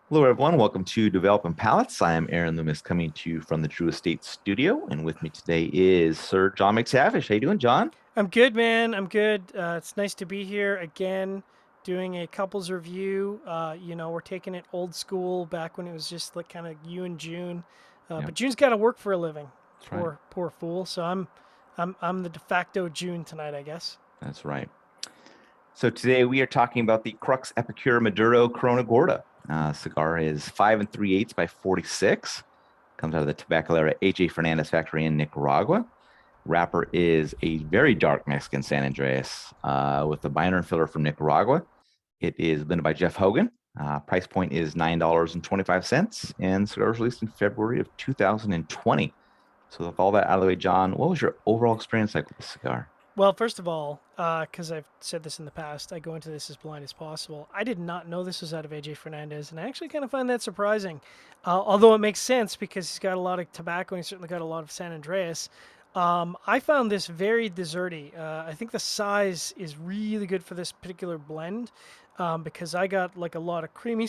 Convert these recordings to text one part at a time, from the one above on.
Hello, everyone. Welcome to Developing Palates. I am Aaron Loomis, coming to you from the Drew Estate Studio, and with me today is Sir John McTavish. How you doing, John? I'm good, man. I'm good. It's nice to be here again, doing a couples review. We're taking it old school, back when it was just like kind of you and June. Yeah, But June's got to work for a living. that's right. Poor fool. So I'm the de facto June tonight, I guess. That's right. So today we are talking about the Crux Epicure Maduro Corona Gorda. Cigar is 5 3/8 by 46. Comes out of the Tabacalera AJ Fernandez factory in Nicaragua. Wrapper is a very dark Mexican San Andreas with a binder and filler from Nicaragua. It is blended by Jeff Hogan. Price point is $9.25, and cigar was released in February of 2020. So, with all that out of the way, John, what was your overall experience like with the cigar? Well, first of all, because I've said this in the past, I go into this as blind as possible. I did not know this was out of AJ Fernandez, and I actually kind of find that surprising. Although it makes sense because he's got a lot of tobacco and he's certainly got a lot of San Andreas. I found this very desserty. I think the size is really good for this particular blend because I got like a lot of creamy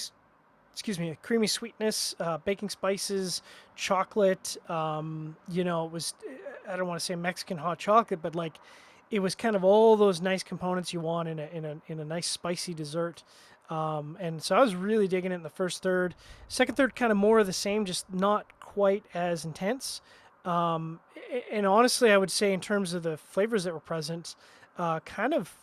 sweetness, baking spices, chocolate. It was, I don't want to say Mexican hot chocolate, but like it was kind of all those nice components you want in a nice spicy dessert. And so I was really digging it in the first third. Second third, kind of more of the same, just not quite as intense. Um, and honestly, I would say in terms of the flavors that were present, kind of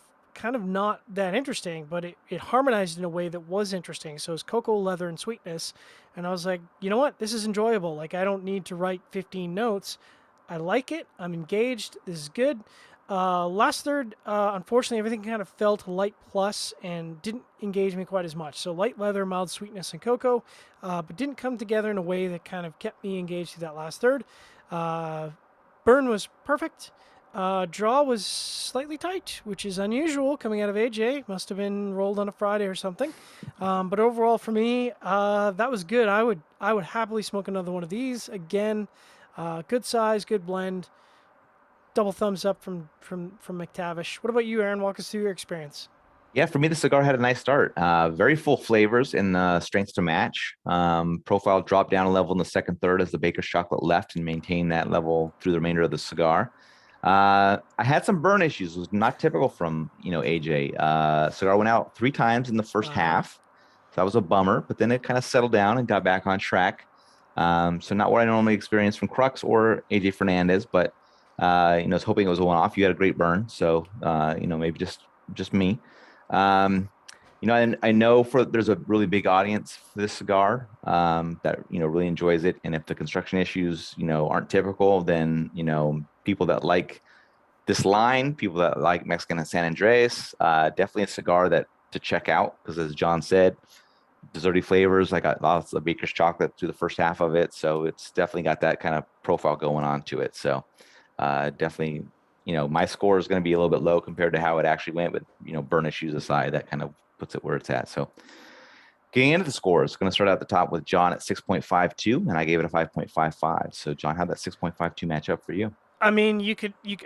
not that interesting, but it harmonized in a way that was interesting. So it's cocoa, leather, and sweetness. And I was like, you know what? This is enjoyable. Like, I don't need to write 15 notes. I like it. I'm engaged. This is good. Last third, unfortunately, everything kind of fell to light plus and didn't engage me quite as much. So light leather, mild sweetness, and cocoa, but didn't come together in a way that kind of kept me engaged through that last third. Uh, Burn was perfect. Draw was slightly tight, which is unusual coming out of AJ. Must have been rolled on a Friday or something. But overall, for me, that was good. I would happily smoke another one of these again. Good size, good blend. Double thumbs up from McTavish. What about you, Aaron? Walk us through your experience. Yeah, for me, the cigar had a nice start. Very full flavors and strengths to match. Profile dropped down a level in the second third as the baker's chocolate left and maintained that level through the remainder of the cigar. I had some burn issues. It was not typical from AJ. Cigar went out 3 times in the first Uh huh. half, so that was a bummer. But then it kind of settled down and got back on track. So not what I normally experience from Crux or AJ Fernandez, but I was hoping it was a one-off. You had a great burn, so maybe just me. Um, and I know there's a really big audience for this cigar that really enjoys it. And if the construction issues aren't typical, then people that like this line, people that like Mexican and San Andreas, definitely a cigar that to check out because as John said, desserty flavors. I got lots of baker's chocolate through the first half of it, so it's definitely got that kind of profile going on to it. So definitely, my score is going to be a little bit low compared to how it actually went, but burn issues aside, that kind of puts it where it's at. So getting into the scores, going to start at the top with John at 6.52, and I gave it a 5.55. So John, how'd that 6.52 match up for you? I mean,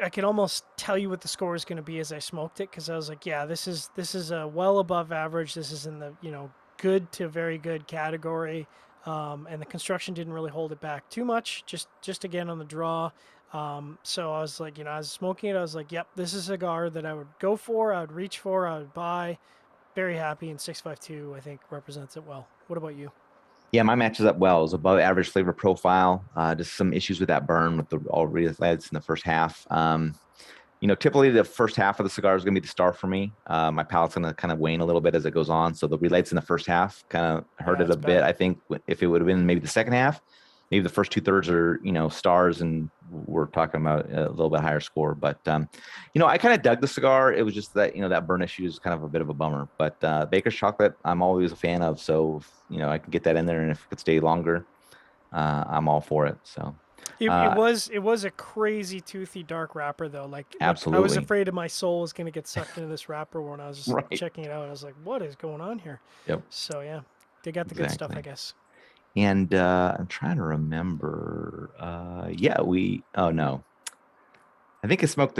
I could almost tell you what the score is going to be as I smoked it because I was like, yeah, this is a well above average. This is in the good to very good category, and the construction didn't really hold it back too much. Just again on the draw. So I was like, I was smoking it. I was like, yep, this is a cigar that I would go for. I would reach for. I would buy. Very happy, and 652 I think represents it well. What about you? Yeah, my matches up well. It was above average flavor profile. Just some issues with that burn with the all relights in the first half. Typically the first half of the cigar is going to be the star for me. My palate's going to kind of wane a little bit as it goes on. So the relights in the first half kind of hurt Yeah, it a it's bit. bad. I think if it would have been maybe the second half, maybe the first 2/3 are, stars and we're talking about a little bit higher score. But, I kind of dug the cigar. It was just that, that burn issue is kind of a bit of a bummer. But Baker's chocolate, I'm always a fan of. So, I can get that in there and if it could stay longer, I'm all for it. So, It, it uh, was it was a crazy toothy dark wrapper though. Like I was absolutely. afraid of my soul was gonna get sucked into this wrapper when I was just Right. checking it out. I was like, what is going on here? Yep. So yeah, they got the good stuff, I Exactly. guess. And I'm trying to remember. Yeah, we. Oh no. I think I smoked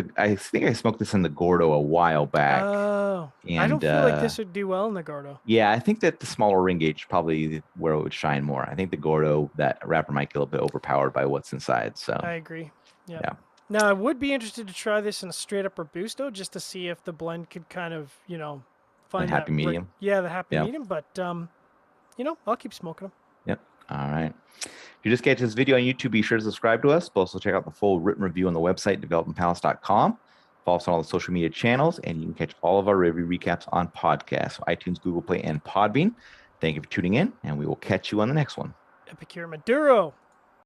this in the Gordo a while back. Oh, I don't And feel like this would do well in the Gordo. yeah, I think that the smaller ring gauge is probably where it would shine more. I think the Gordo, that wrapper might get a little bit overpowered by what's inside. So I agree. Yeah. yeah. Now I would be interested to try this in a straight up Robusto just to see if the blend could kind of, A find that happy medium. yeah, the happy Yeah. medium. But I'll keep smoking them. Yep. All right. If you just get this video on YouTube, be sure to subscribe to us. But also check out the full written review on the website, developmentpalace.com. Follow us on all the social media channels, and you can catch all of our review recaps on podcasts, iTunes, Google Play, and Podbean. Thank you for tuning in, and we will catch you on the next one. Epicure Maduro.